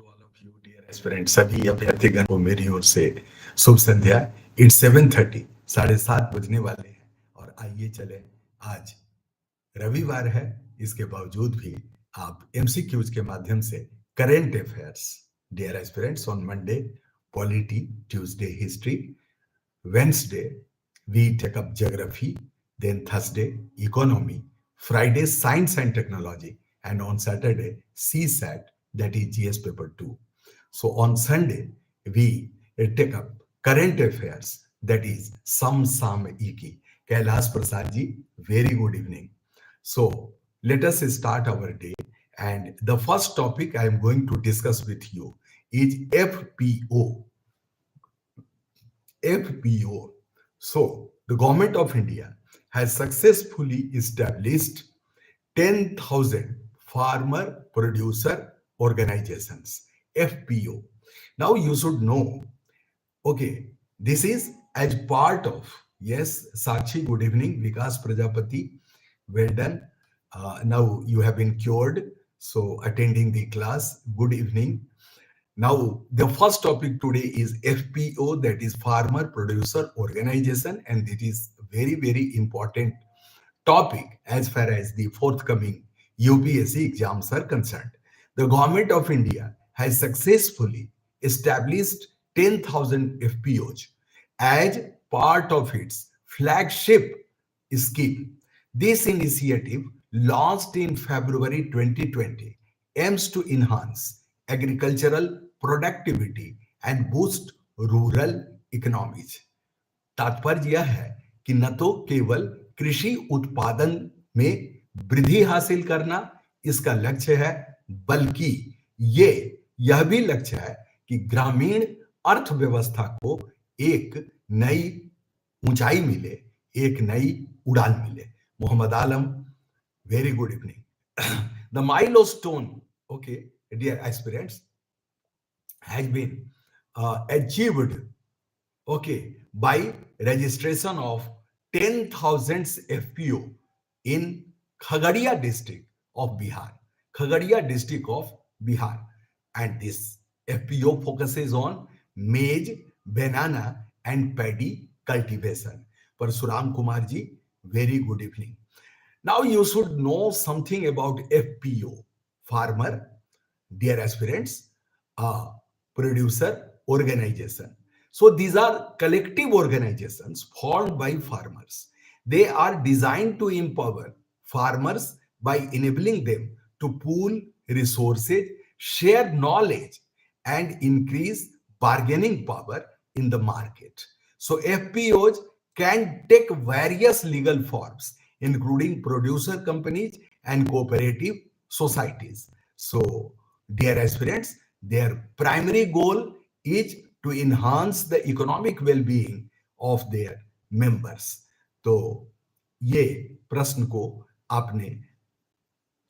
to all of you, dear aspirants. सभी अभ्यर्थीगण को मेरी ओर से शुभ संध्या। इट्स 7:30, 7:30 बजने वाले हैं और आइए चले। आज रविवार है, इसके बावजूद भी आप एमसीक्यूज के माध्यम से current affairs, dear aspirants, on Monday polity, Tuesday history, Wednesday, we take up geography, then Thursday, economy, Friday, science and technology, and on Saturday, CSAT, that is GS paper 2. So on Sunday, we take up current affairs, that is Sam Iki. Kailash Prasad ji, very good evening. So let us start our day. And the first topic I am going to discuss with you is FPO. FPO. So, the government of India has successfully established 10,000 farmer producer organizations, FPO. Now, you should know, okay, this is as part of, yes, Sakshi, good evening, Vikas Prajapati, well done. Now you have been cured, so attending the class, good evening. Now, the first topic today is FPO, that is Farmer Producer Organization, and it is very, very important topic as far as the forthcoming UPSC exams are concerned. The government of India has successfully established 10,000 FPOs as part of its flagship scheme. This initiative, launched in February 2020, aims to enhance agricultural productivity and boost rural economies. तात्पर्य यह है कि न तो केवल कृषि उत्पादन में वृद्धि हासिल करना इसका लक्ष्य है, बल्कि यह भी लक्ष्य है कि ग्रामीण अर्थव्यवस्था को एक नई ऊंचाई मिले, एक नई उड़ान मिले। मोहम्मद आलम, very good evening. The milestone, okay, dear aspirants, has been achieved, okay, by registration of 10,000 FPO in Khagaria district of Bihar. Khagaria district of Bihar. And this FPO focuses on maize, banana, and paddy cultivation. Parsuram Kumar ji, very good evening. Now you should know something about FPO, farmer, dear aspirants, producer organization. So these are collective organizations formed by farmers. They are designed to empower farmers by enabling them to pool resources, share knowledge, and increase bargaining power in the market. So FPOs can take various legal forms, including producer companies and cooperative societies. So, dear aspirants, their primary goal is to enhance the economic well-being of their members. तो ये प्रश्न को आपने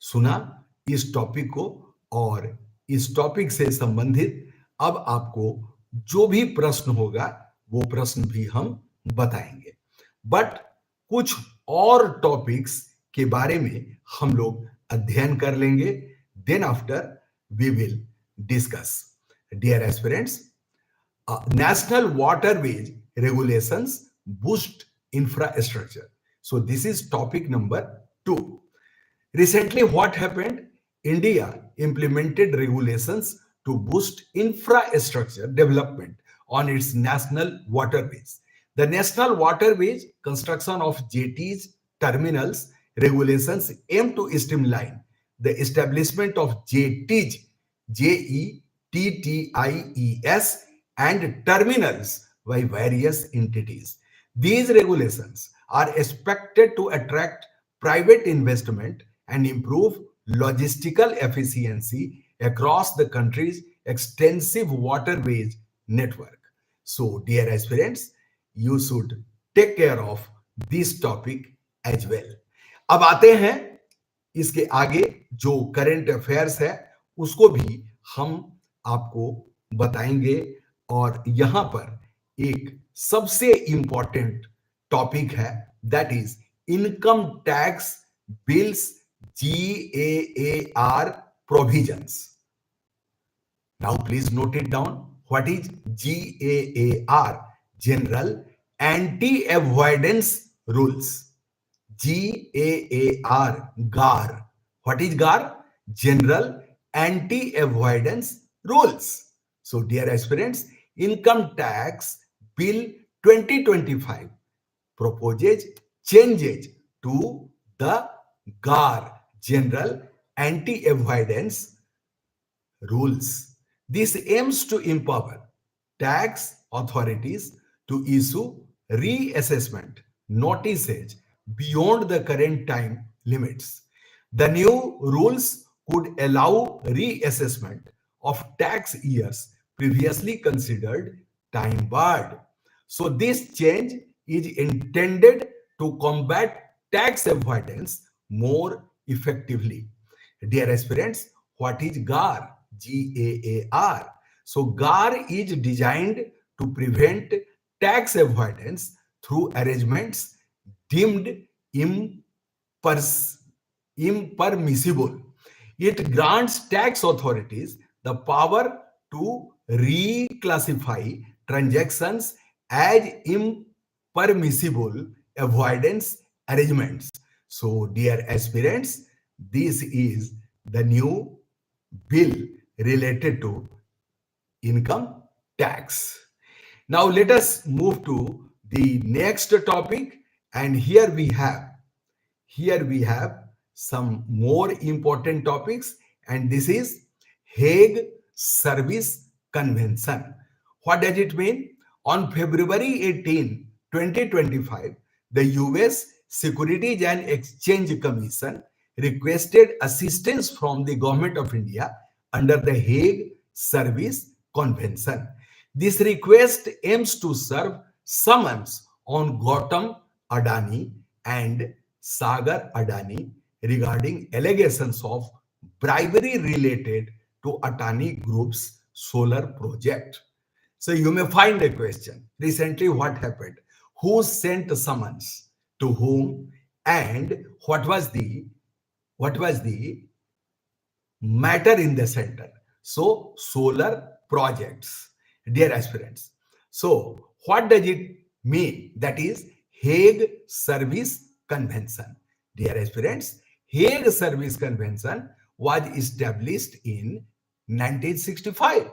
सुना, इस topic को, और इस टॉपिक से संबंधित अब आपको जो भी प्रश्न होगा वो प्रश्न भी हम बताएंगे। बट कुछ और टॉपिक्स के बारे में हम लोग अध्ययन कर लेंगे, then after we will discuss. Dear aspirants, national waterways regulations boost infrastructure. So this is topic number 2. Recently, what happened? India implemented regulations to boost infrastructure development on its national waterways. The national waterways construction of jetties, terminals, regulations aim to streamline the establishment of jetties, JETTIES, and terminals by various entities. These regulations are expected to attract private investment and improve logistical efficiency across the country's extensive waterways network. So, dear aspirants, you should take care of this topic as well. अब आते हैं इसके आगे, जो current affairs है उसको भी हम आपको बताएंगे, और यहां पर एक सबसे इंपॉर्टेंट टॉपिक है, that is income tax bills GAAR provisions. Now, please note it down. What is GAAR? General Anti-Avoidance Rules. GAAR, GAR. What is GAR? General Anti-Avoidance Rules. So, dear aspirants, Income Tax Bill 2025 proposes changes to the GAR, General Anti-Avoidance Rules. This aims to empower tax authorities to issue reassessment notices beyond the current time limits. The new rules could allow reassessment of tax years previously considered time barred. So, this change is intended to combat tax avoidance more effectively. Dear aspirants, what is GAR? GAAR. So, GAR is designed to prevent tax avoidance through arrangements deemed impers- impermissible. It grants tax authorities the power to reclassify transactions as impermissible avoidance arrangements. So, dear aspirants, this is the new bill related to income tax. Now, let us move to the next topic, and here we have some more important topics, and this is Hague Service Convention. What does it mean? On February 18, 2025, the US Securities and Exchange Commission requested assistance from the Government of India under the Hague Service Convention. This request aims to serve summons on Gautam Adani and Sagar Adani regarding allegations of bribery related to Adani Group's solar project. So you may find a question. Recently, what happened? Who sent summons to whom, and what was the matter in the center? So solar projects, dear aspirants. So what does it mean? That is Hague Service Convention. Dear aspirants, Hague Service Convention was established in 1965.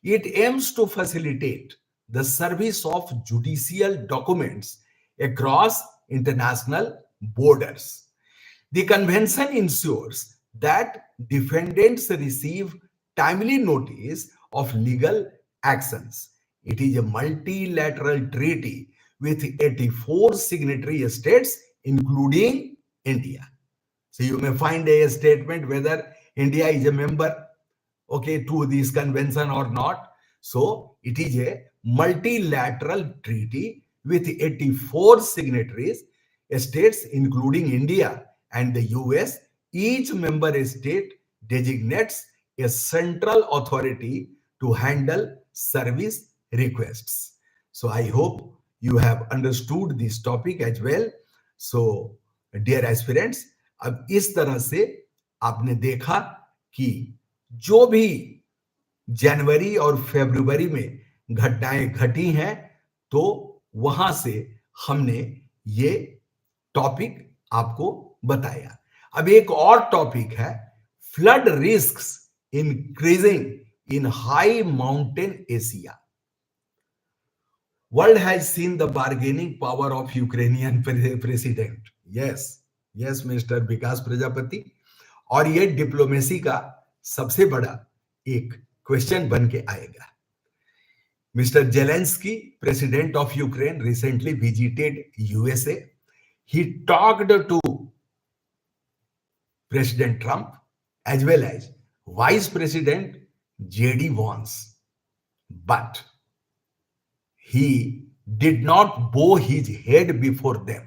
It aims to facilitate the service of judicial documents across international borders. The convention ensures that defendants receive timely notice of legal actions. It is a multilateral treaty with 84 signatory states, including India. So you may find a statement whether India is a member, okay, to this convention or not. So it is a multilateral treaty with 84 signatories states, including India and the US. Each member state designates a central authority to handle service requests. So I hope you have understood this topic as well. So dear aspirants, अब इस तरह से आपने देखा कि जो भी जनवरी और फरवरी में घटनाएं घटी हैं, तो वहां से हमने ये टॉपिक आपको बताया. अब एक और टॉपिक है flood risks increasing in high mountain Asia. World has seen the bargaining power of Ukrainian president. Yes, yes, Mr. विकास प्रजापति. और ये डिप्लोमेसी का सबसे बड़ा एक क्वेश्चन बन के आएगा. Mr. Zelensky, president of Ukraine, recently visited USA. He talked to President Trump as well as Vice President J.D. Vance. But he did not bow his head before them.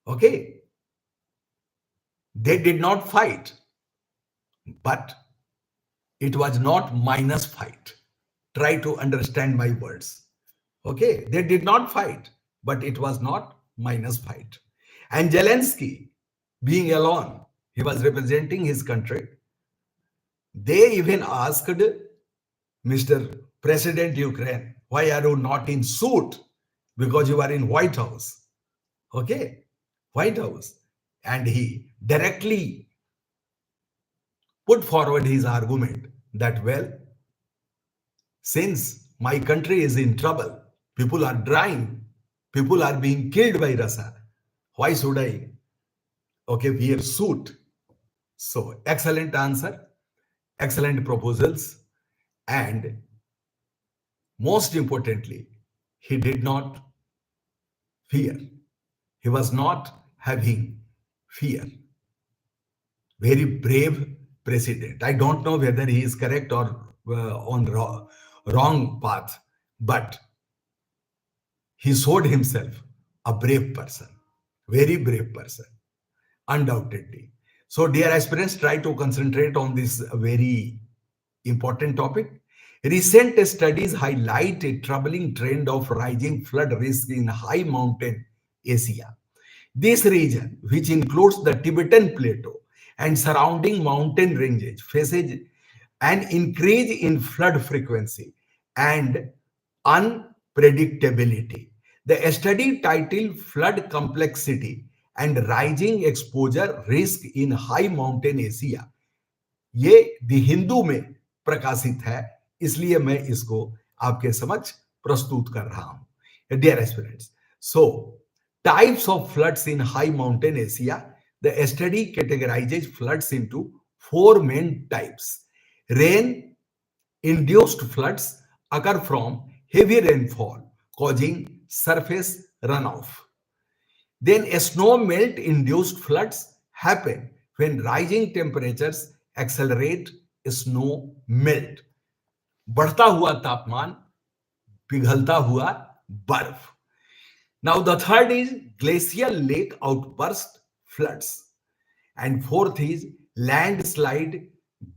Okay? They did not fight, but it was not minus fight. Try to understand my words. Okay? They did not fight, but it was not minus fight. And Zelensky, being alone, he was representing his country. They even asked Mr. President Ukraine, why are you not in suit? Because you are in White House. Okay, White House. And he directly put forward his argument that, well, since my country is in trouble, people are dying, people are being killed by Russia, why should I, okay, wear suit? So, excellent answer, excellent proposals, and most importantly, he did not fear. He was not having fear. Very brave president. I don't know whether he is correct or on wrong path, but he showed himself a brave person, very brave person, undoubtedly. So, dear aspirants, try to concentrate on this very important topic. Recent studies highlight a troubling trend of rising flood risk in high mountain Asia. This region, which includes the Tibetan Plateau and surrounding mountain ranges, faces an increase in flood frequency and unpredictability. The study titled Flood Complexity and Rising Exposure Risk in High Mountain Asia, ये the Hindu में प्रकाशित है, इसलिए मैं इसको आपके समक्ष प्रस्तुत कर रहा हूं. Dear aspirants, so types of floods in high mountain Asia. The study categorizes floods into four main types. Rain induced floods occur from heavy rainfall causing surface runoff. Then snow melt induced floods happen when rising temperatures accelerate snow melt. बढ़ता हुआ तापमान, पिघलता हुआ बर्फ. Now the third is glacial lake outburst floods. And fourth is landslide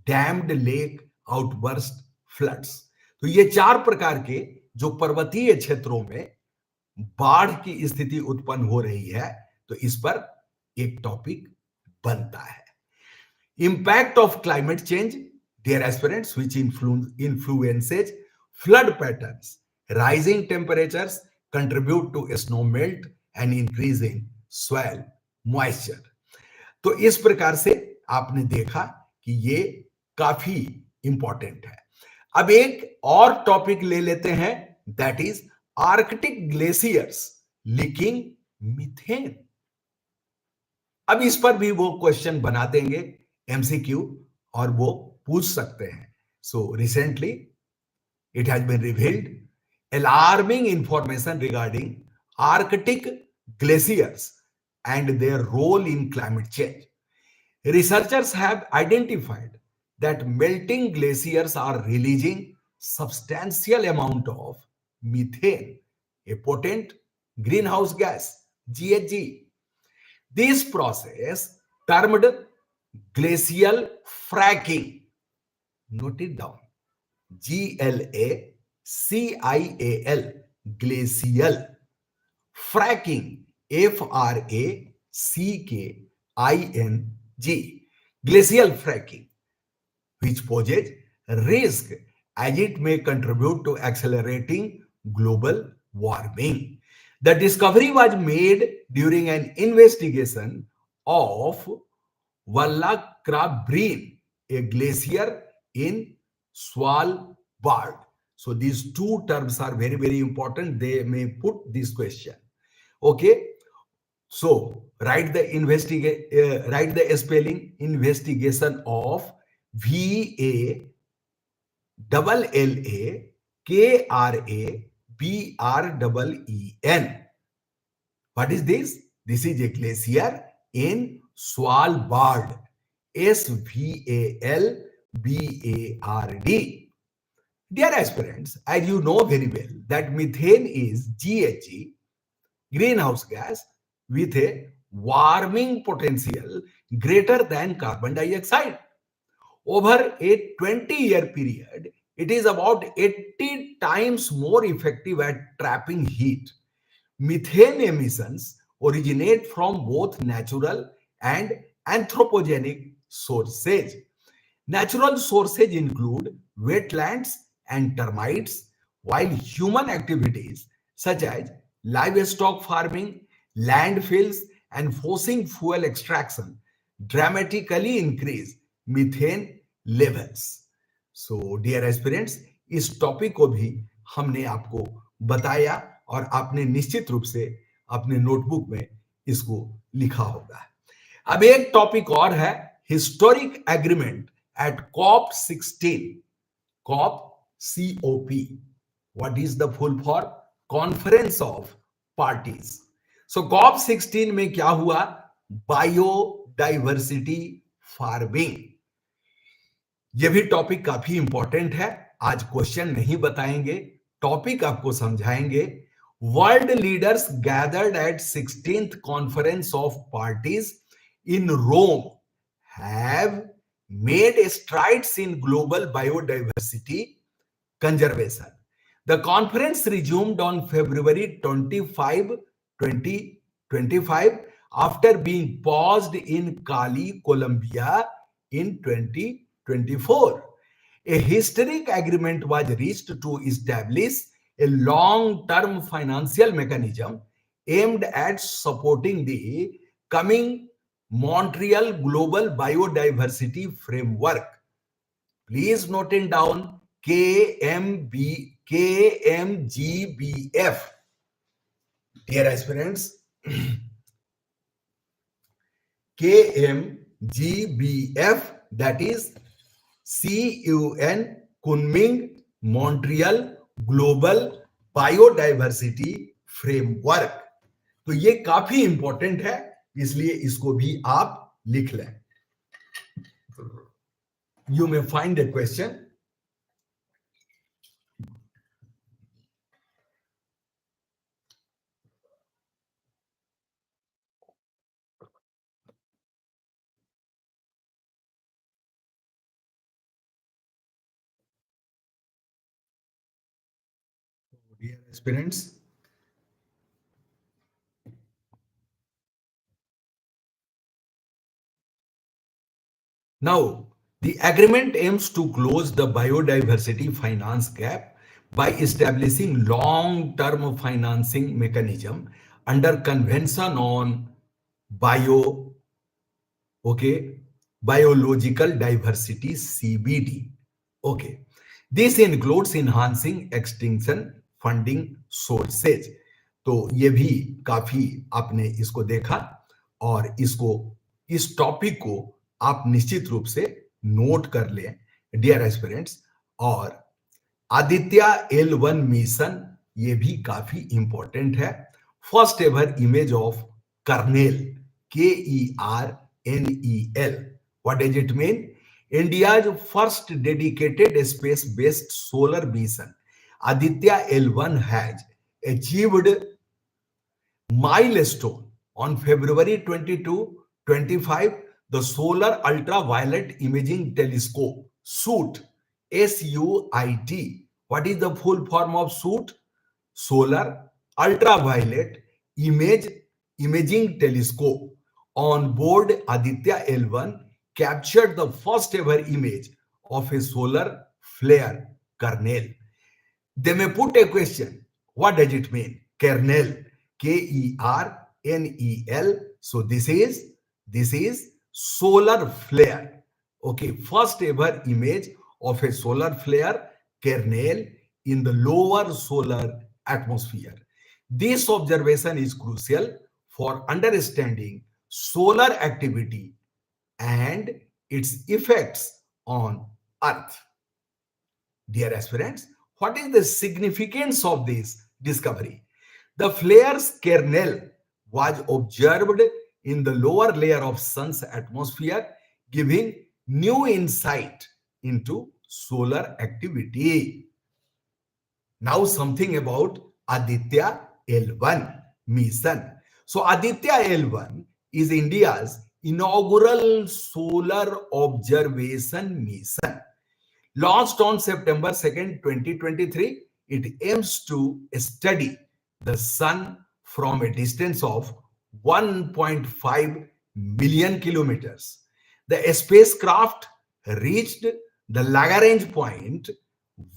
dammed lake outburst floods. तो ये चार प्रकार के जो पर्वतीय क्षेत्रों में बाढ़ की स्थिति उत्पन्न हो रही है, तो इस पर एक टॉपिक बनता है. Impact of climate change, dear aspirants, which influences flood patterns. Rising temperatures contribute to snow melt and increasing soil moisture. तो इस प्रकार से आपने देखा कि ये काफी इंपॉर्टेंट है. अब एक और टॉपिक ले लेते हैं, that is Arctic glaciers leaking methane. अब इस पर भी वो क्वेश्चन बना देंगे एमसीक्यू और वो पूछ सकते हैं. So recently it has been revealed alarming information regarding Arctic glaciers and their role in climate change. Researchers have identified that melting glaciers are releasing substantial amount of methane, a potent greenhouse gas, GHG. This process, termed glacial fracking, note it down, GLACIAL, glacial fracking, FRACKING, glacial fracking, which poses risk as it may contribute to accelerating global warming. The discovery was made during an investigation of Vallakrabreen, a glacier in Svalbard. So these two terms are very, very important. They may put this question. Okay. So write the spelling investigation of VALLAKRABREEN. What is this? This is a glacier in Svalbard. SVALBARD. Dear aspirants, as you know very well that methane is GHG, greenhouse gas, with a warming potential greater than carbon dioxide. Over a 20-year period, it is about 80 times more effective at trapping heat. Methane emissions originate from both natural and anthropogenic sources. Natural sources include wetlands and termites, while human activities such as livestock farming, landfills, and fossil fuel extraction dramatically increase methane levels. So, dear aspirants, इस topic को भी हमने आपको बताया और आपने निश्चित रूप से अपने नोटबुक में इसको लिखा होगा। अब एक टॉपिक और है, historic agreement at COP16. COP, COP. What is the full for? Conference of Parties. So COP16 में क्या हुआ? Biodiversity farming. यह भी टॉपिक काफी इंपॉर्टेंट है। आज क्वेश्चन नहीं बताएंगे, टॉपिक आपको समझाएंगे। World leaders gathered at 16th conference of parties in Rome have made strides in global biodiversity conservation. The conference resumed on February 25, 2025 after being paused in Cali, Colombia in 2024. A historic agreement was reached to establish a long-term financial mechanism aimed at supporting the coming Montreal Global Biodiversity Framework. Please note it down, KMGBF. Dear aspirants, KMGBF, that is Kunming Montreal Global Biodiversity Framework. तो ये काफी important है, इसलिए इसको भी आप लिख लें। You may find a question. Dear aspirants, now, the agreement aims to close the biodiversity finance gap by establishing long-term financing mechanism under Convention on Biological Diversity, CBD. Okay. This includes enhancing extinction funding sources. तो ये भी काफी आपने इसको देखा और इस topic को आप निश्चित रूप से नोट कर लें, डियर एस्पिरेंट्स। और आदित्य L1 मिशन, ये भी काफी इंपॉर्टेंट है। First ever image of kernel, KERNEL. What does it mean? India's first dedicated space-based solar mission, Aditya L1, has achieved milestone on February 22, 25. The Solar Ultraviolet Imaging Telescope, SUIT, SUIT. What is the full form of SUIT? Solar Ultraviolet Imaging Telescope on board Aditya L1 captured the first ever image of a solar flare kernel. They may put a question, what does it mean? Kernel, KERNEL. So this is solar flare. Okay, first ever image of a solar flare kernel in the lower solar atmosphere. This observation is crucial for understanding solar activity and its effects on Earth. Dear aspirants, what is the significance of this discovery? The flare's kernel was observed in the lower layer of Sun's atmosphere, giving new insight into solar activity. Now something about Aditya L1 mission. So Aditya L1 is India's inaugural solar observation mission. Launched on September 2nd, 2023, it aims to study the sun from a distance of 1.5 million kilometers. The spacecraft reached the Lagrange point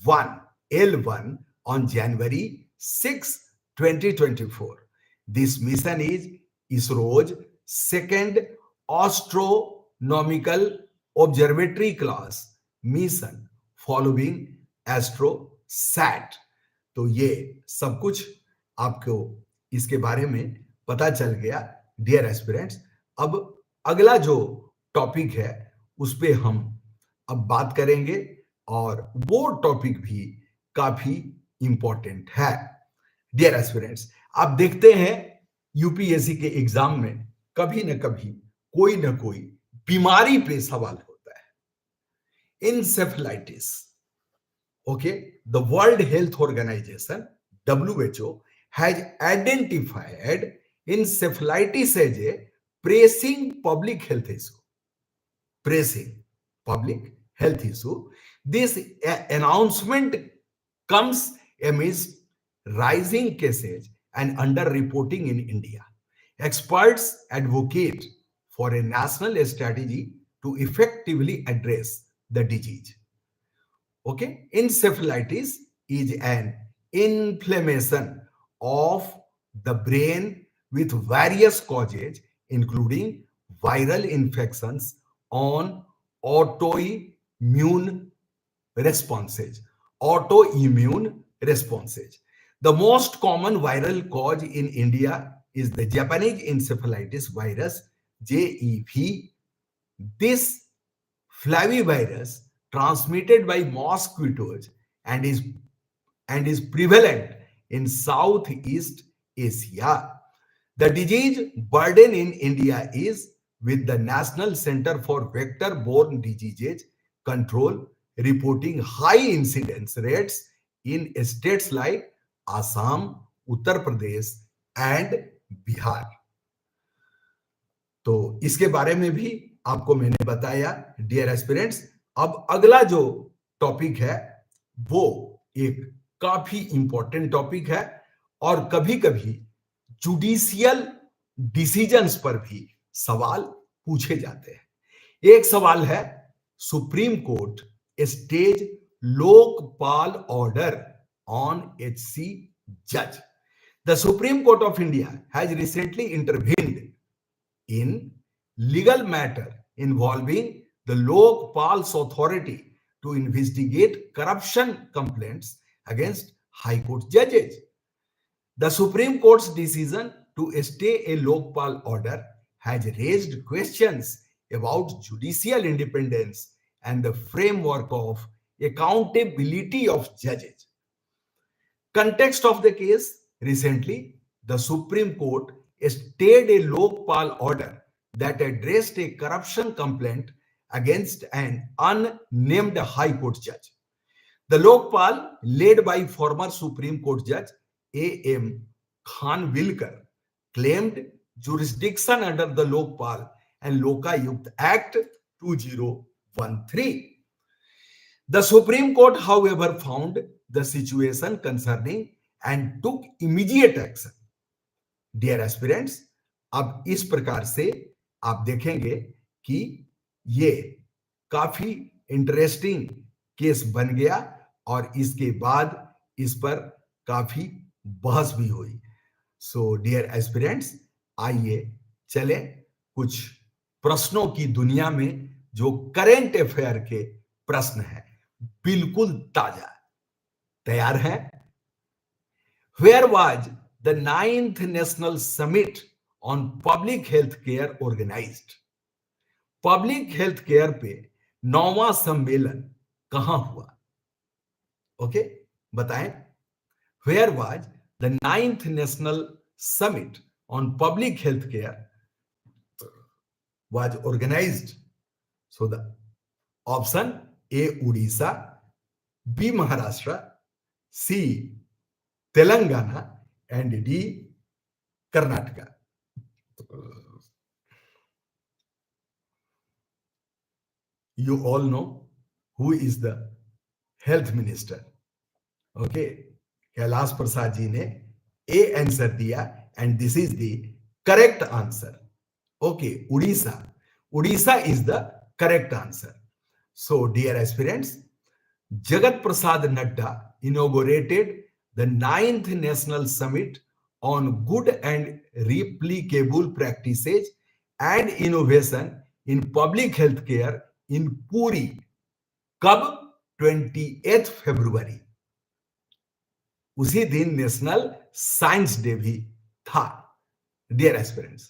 1 L1 on January 6, 2024. This mission is ISRO's second astronomical observatory class mission following AstroSat. तो ये सब कुछ आपको इसके बारे में पता चल गया डियर एस्पिरेंट्स। अब अगला जो टॉपिक है उस पे हम अब बात करेंगे और वो टॉपिक भी काफी इंपॉर्टेंट है डियर एस्पिरेंट्स। आप देखते हैं यूपीएससी के एग्जाम में कभी न कभी कोई न कोई बीमारी पे सवाल होता है। Encephalitis, okay, the World Health Organization WHO has identified encephalitis as a pressing public health issue. This announcement comes amidst rising cases and underreporting in India. Experts advocate for a national strategy to effectively address the disease. Okay, encephalitis is an inflammation of the brain with various causes, including viral infections on autoimmune responses. The most common viral cause in India is the Japanese encephalitis virus, JEV. This flavivirus transmitted by mosquitoes and is prevalent in Southeast Asia. The disease burden in India is with the National Center for Vector-Borne Diseases Control reporting high incidence rates in states like Assam, Uttar Pradesh and Bihar. तो इसके बारे में भी आपको मैंने बताया dear aspirants. अब अगला जो टॉपिक है वो एक काफी इंपॉर्टेंट टॉपिक है और कभी कभी जुडिशियल डिसीजंस पर भी सवाल पूछे जाते हैं। एक सवाल है, Supreme Court stays Lokpal order on HC जज। The Supreme Court of India has recently intervened in legal matter involving the Lokpal's authority to investigate corruption complaints against High Court judges. The Supreme Court's decision to stay a Lokpal order has raised questions about judicial independence and the framework of accountability of judges. Context of the case: recently, the Supreme Court stayed a Lokpal order that addressed a corruption complaint against an unnamed High Court judge. The Lokpal, led by former Supreme Court Judge A.M. Khanwilkar, claimed jurisdiction under the Lokpal and Lokayukt Act 2013. The Supreme Court, however, found the situation concerning and took immediate action. Dear aspirants, अब इस प्रकार से आप देखेंगे कि ये काफी interesting case बन गया और इसके बाद इस पर काफी बहस भी हुई। सो डियर एस्पिरेंट्स, आइए चले कुछ प्रश्नों की दुनिया में जो करेंट अफेयर के प्रश्न है, बिल्कुल ताजा। तैयार है? Where was the 9th National Summit on Public Health Care organized? Public health care पे 9वां सम्मेलन कहां हुआ? ओके, बताएं। Where was the 9th National Summit on Public Health Care was organized? So the option A, Odisha, B, Maharashtra, C, Telangana, and D, Karnataka. You all know who is the health minister. Okay, Kailash Prasad ji ne A answer diya and this is the correct answer. Okay, Odisha is the correct answer. So dear aspirants, Jagat Prasad Nadda inaugurated the 9th National Summit on Good and Replicable Practices and Innovation in Public Healthcare in Puri. कब? 28 फरवरी। उसी दिन national science day भी था dear aspirants.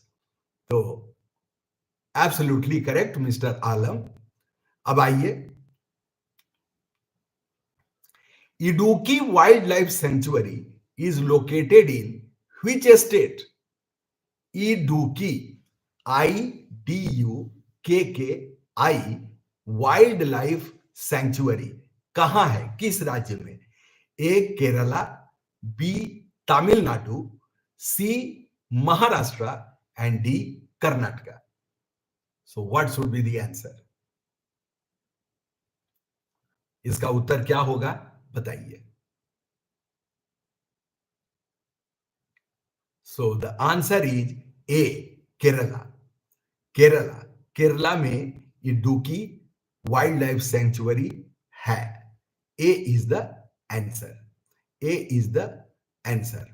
तो absolutely correct mister Alam. अब आइए, Idukki wild life sanctuary is located in which state? Idukki, IDUKKI, wild life sanctuary कहां है, किस राज्य में? A Kerala, B Tamil Nadu, C Maharashtra and D Karnataka. So what should be the answer? इसका उत्तर क्या होगा बताइए। So the answer is A Kerala. Kerala, Kerala में इडुकी वाइल्ड लाइफ सेंचुरी है। A is the answer. A is the answer.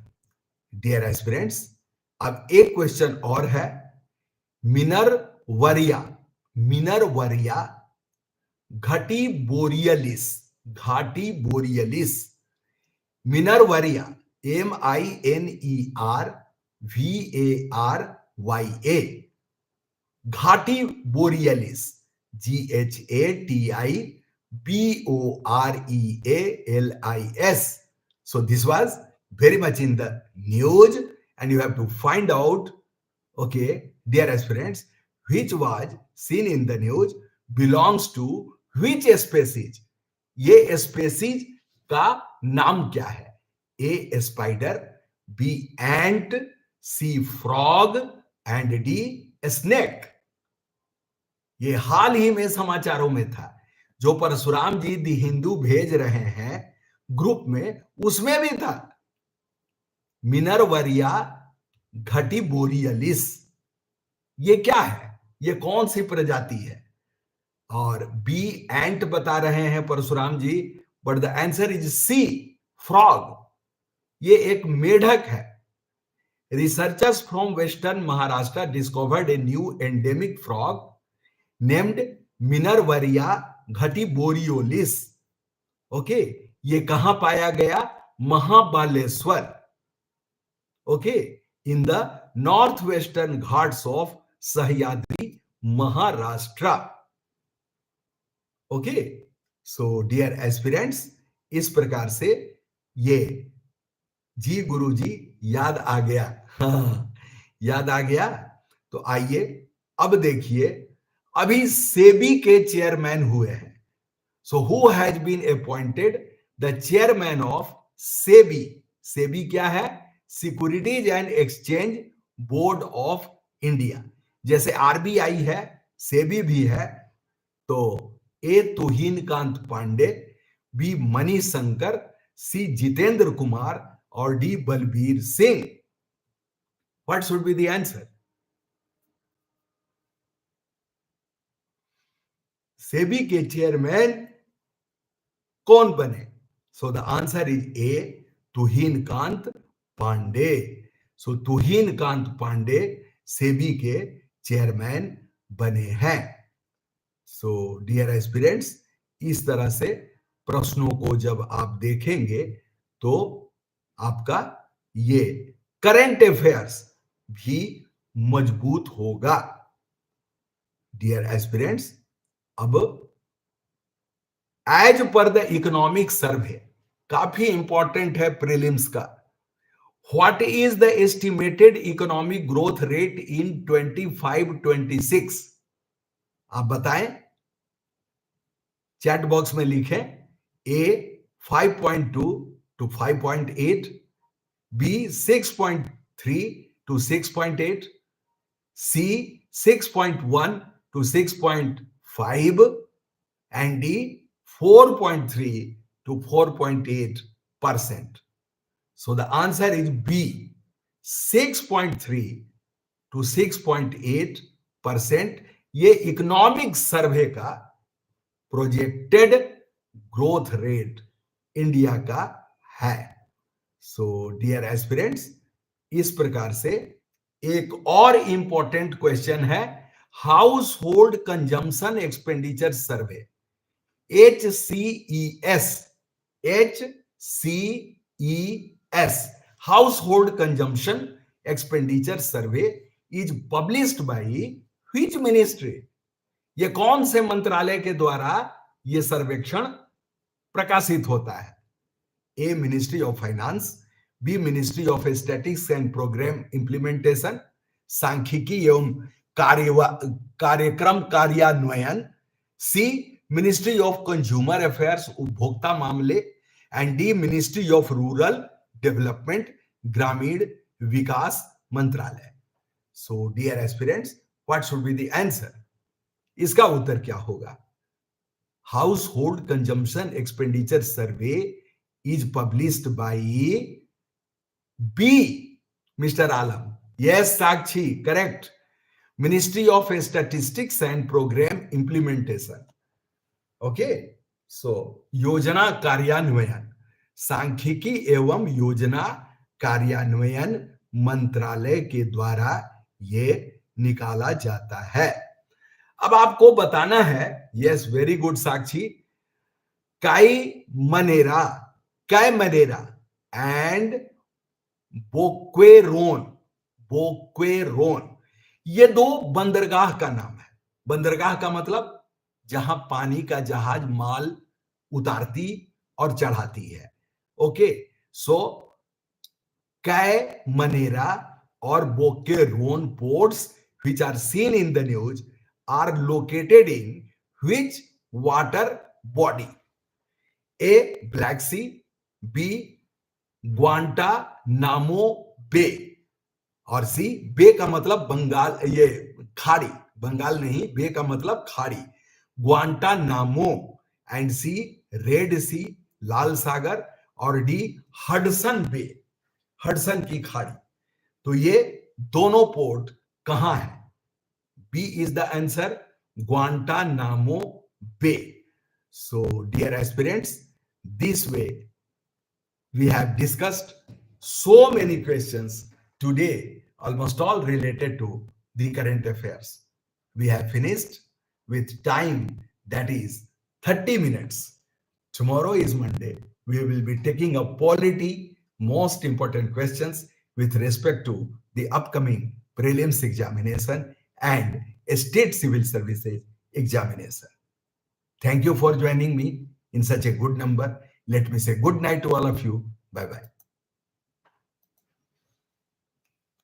Dear aspirants, अब एक क्वेश्चन और है। मिनरवरिया, मिनरवरिया घाटी बोरियलिस, घाटी बोरियलिस, मिनरवरिया, MINERVARYA, घाटी बोरियलिस, GHATIBOREALIS. So this was very much in the news, and you have to find out, okay, dear aspirants, which was seen in the news belongs to which species. ये species का नाम क्या है? A spider, B ant, C frog and D snake. ये हाल ही में समाचारों में था, जो परशुराम जी दी हिंदू भेज रहे हैं ग्रुप में, उसमें भी था मिनरवरिया घटी बोरियलिस। ये क्या है? ये कौन सी प्रजाति है? और बी एंट बता रहे हैं Parshuram ji, but the answer is C frog. ये एक मेढक है। Researchers from western Maharashtra discovered a new endemic frog named Minervarya ghatiborealis. Okay, ये कहां पाया गया? Mahabaleshwar, okay, in the north western Ghats of Sahyadri Maharashtra. Okay, so dear aspirants, इस प्रकार से ये जी गुरुजी याद आ गया। हाँ, याद आ गया। तो आइए अब देखिए, अभी सेबी के चेयरमैन हुए हैं। So who has been appointed the chairman of SEBI? SEBI क्या है? Securities and exchange board of India. जैसे आरबीआई है, सेबी भी है। तो A Tuhin Kant Pandey, B Mani Shankar, C Jitendra Kumar और D Balbir Singh. What should be the answer? SEBI के चेयरमैन कौन बने? So the answer is A Tuhin Kant Pandey. So Tuhin Kant Pandey SEBI के चेयरमैन बने हैं। सो डियर एस्पिरेंट्स, इस तरह से प्रश्नों को जब आप देखेंगे तो आपका ये करंट अफेयर्स भी मजबूत होगा। डियर एस्पिरेंट्स, अब as per the economic survey, काफी इंपॉर्टेंट है प्रीलिम्स का। What is the estimated economic growth rate in 25-26? आप बताएं, चैट बॉक्स में लिखें। A 5.2 to 5.8, B 6.3 to 6.8, C 6.1 to 6.5 and D 4.3 to 4.8%. So the answer is B, 6.3 to 6.8%। ये economic survey का projected growth rate India का है। सो dear aspirants, इस प्रकार से एक और इंपॉर्टेंट क्वेश्चन है, house hold consumption expenditure survey, HCES, HCES, house hold consumption expenditure survey is published by which ministry? ये कौन से मंत्रालय के द्वारा यह सर्वेक्षण प्रकाशित होता है? A, ministry of finance, B, ministry of statistics and programme implementation, सांख्यिकी एवं कार्यक्रम कार्यान्वयन, C, ministry of consumer affairs उपभोक्ता मामले, and D, ministry of rural development ग्रामीण विकास मंत्रालय। So dear aspirants, what should be the answer? इसका उत्तर क्या होगा? Household consumption expenditure survey is published by B, mister Alam. Yes Sakshi, correct. Ministry of statistics and programme implementation. Okay, so योजना कार्यान्वयन, सांख्यिकी एवं योजना कार्यान्वयन मंत्रालय के द्वारा यह निकाला जाता है। अब आपको बताना है, यस वेरी गुड साक्षी, काई मनेरा एंड बोक्वेरोन, ये दो बंदरगाह का नाम है। बंदरगाह का मतलब जहां पानी का जहाज माल उतारती और चढ़ाती है। ओके, सो कै मनेरा और बोक्वेरोन ports which are seen in the news are located in which water body? A, Black Sea, B, ग्वांटानामो बे, और सी, बे का मतलब बंगाल, ये खाड़ी, बंगाल नहीं, बे का मतलब खाड़ी, ग्वांटानामो, एंड सी, रेड सी, लाल सागर, और डी, हडसन बे, हडसन की खाड़ी। तो ये दोनों पोर्ट कहां है? B is the answer, Guantanamo bay. So dear aspirants, this way we have discussed so many questions today, almost all related to the current affairs. We have finished with time, that is 30 minutes. Tomorrow is Monday. We will be taking up polity, most important questions with respect to the upcoming prelims examination and state civil services examination. Thank you for joining me in such a good number. Let me say good night to all of you. Bye-bye.